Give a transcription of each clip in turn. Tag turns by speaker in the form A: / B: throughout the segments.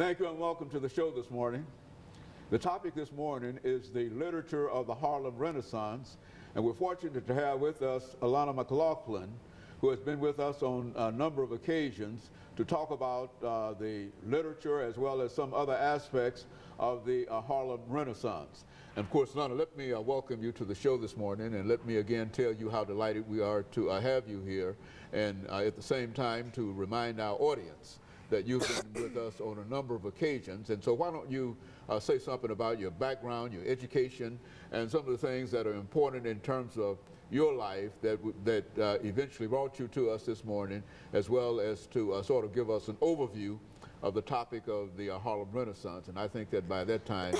A: Thank you and welcome to the show this morning. The topic this morning is the literature of the Harlem Renaissance, and we're fortunate to have with us Alana McLaughlin, who has been with us on a number of occasions to talk about the literature as well as some other aspects of the Harlem Renaissance. And of course, Alana, let me welcome you to the show this morning, and let me again tell you how delighted we are to have you here, and at the same time to remind our audience that you've been with us on a number of occasions. And so why don't you say something about your background, your education, and some of the things that are important in terms of your life that eventually brought you to us this morning, as well as to sort of give us an overview of the topic of the Harlem Renaissance. And I think that by that time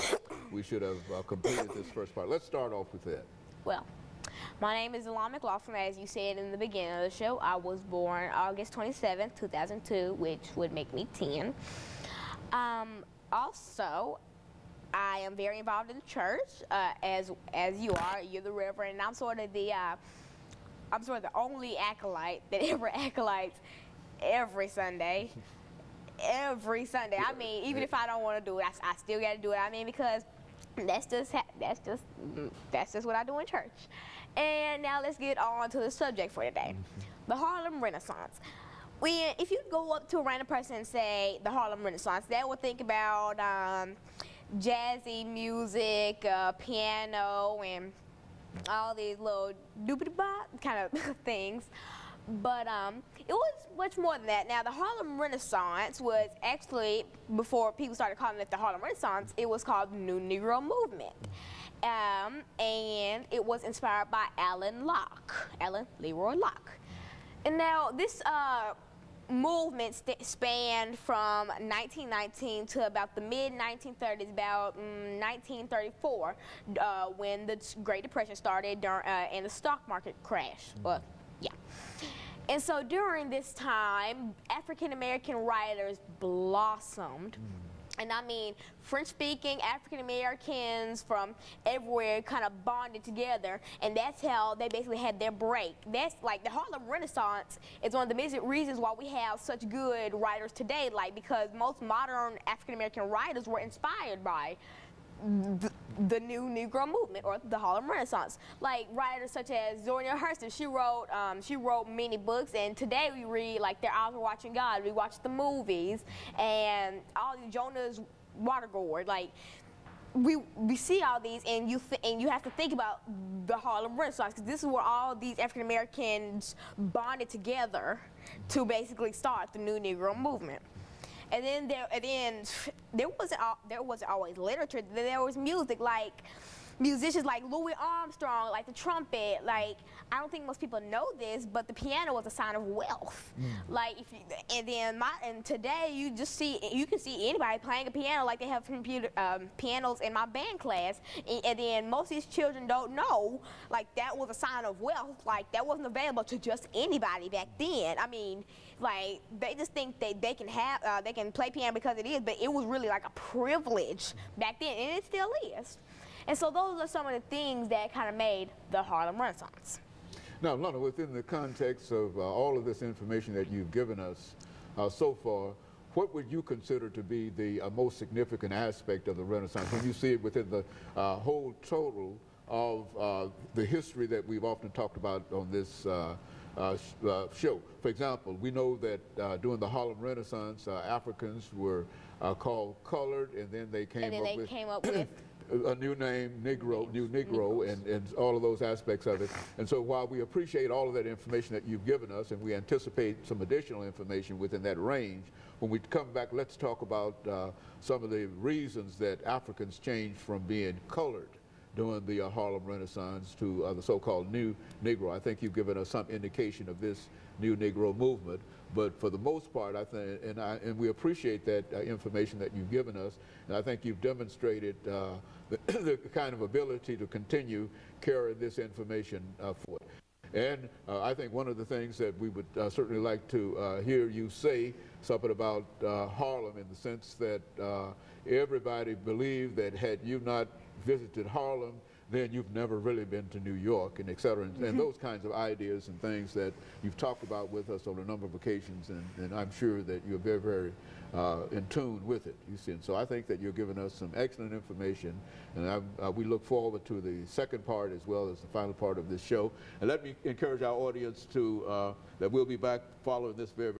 A: we should have completed this first part. Let's start off with that.
B: Well, my name is Alana McLaughlin. As you said in the beginning of the show, I was born August 27, 2002, which would make me 10. Also, I am very involved in the church, as you are. You're the reverend, and I'm sort of the only acolyte that ever acolytes every Sunday. Every Sunday. I mean, even if I don't want to do it, I still got to do it. I mean, because that's just what I do in church. And now let's get on to the subject for today, the Harlem Renaissance. If you go up to a random person and say the Harlem Renaissance, they will think about jazzy music, piano, and all these little doobity-bop kind of things. But it was much more than that. Now, the Harlem Renaissance was actually, before people started calling it the Harlem Renaissance, it was called the New Negro Movement. And it was inspired by Alan Leroy Locke. And now, this movement spanned from 1919 to about the mid-1930s, about 1934, when the Great Depression started and the stock market crashed. Yeah. And so during this time, African-American writers blossomed. And I mean, French-speaking African-Americans from everywhere kind of bonded together, and that's how they basically had their break. That's like the Harlem Renaissance is one of the major reasons why we have such good writers today, like because most modern African-American writers were inspired by the New Negro Movement or the Harlem Renaissance. Like writers such as Zora Hurston, she wrote many books, and today we read like Their Eyes Were Watching God. We watch the movies and all these Jonah's Waterboard. Like we see all these, and you have to think about the Harlem Renaissance, because this is where all these African Americans bonded together to basically start the New Negro Movement. And then there wasn't always literature. There was music, like musicians like Louis Armstrong, like the trumpet. Like, I don't think most people know this, but the piano was a sign of wealth. Like, and today you can see anybody playing a piano. Like they have pianos in my band class, and then most of these children don't know like that was a sign of wealth. Like that wasn't available to just anybody back then. I mean, like they just think they can play piano because it is, but it was really like a privilege back then, and it still is. And so those are some of the things that kind of made the Harlem Renaissance.
A: Now, Lana, within the context of all of this information that you've given us so far, what would you consider to be the most significant aspect of the Renaissance when you see it within the whole total of the history that we've often talked about on this show? For example, we know that during the Harlem Renaissance, Africans were called colored, and then they came up with a new name, New Negro, and all of those aspects of it. And so while we appreciate all of that information that you've given us, and we anticipate some additional information within that range, when we come back, let's talk about some of the reasons that Africans changed from being colored during the Harlem Renaissance to the so-called New Negro. I think you've given us some indication of this New Negro movement, but for the most part, I think, and we appreciate that information that you've given us, and I think you've demonstrated the kind of ability to continue carrying this information forward. And I think one of the things that we would certainly like to hear you say something about Harlem, in the sense that everybody believed that had you not visited Harlem, then you've never really been to New York, and et cetera, and those kinds of ideas and things that you've talked about with us on a number of occasions, and I'm sure that you're very, very in tune with it, you see. And so I think that you're giving us some excellent information, and we look forward to the second part as well as the final part of this show. And let me encourage our audience to, that we'll be back following this very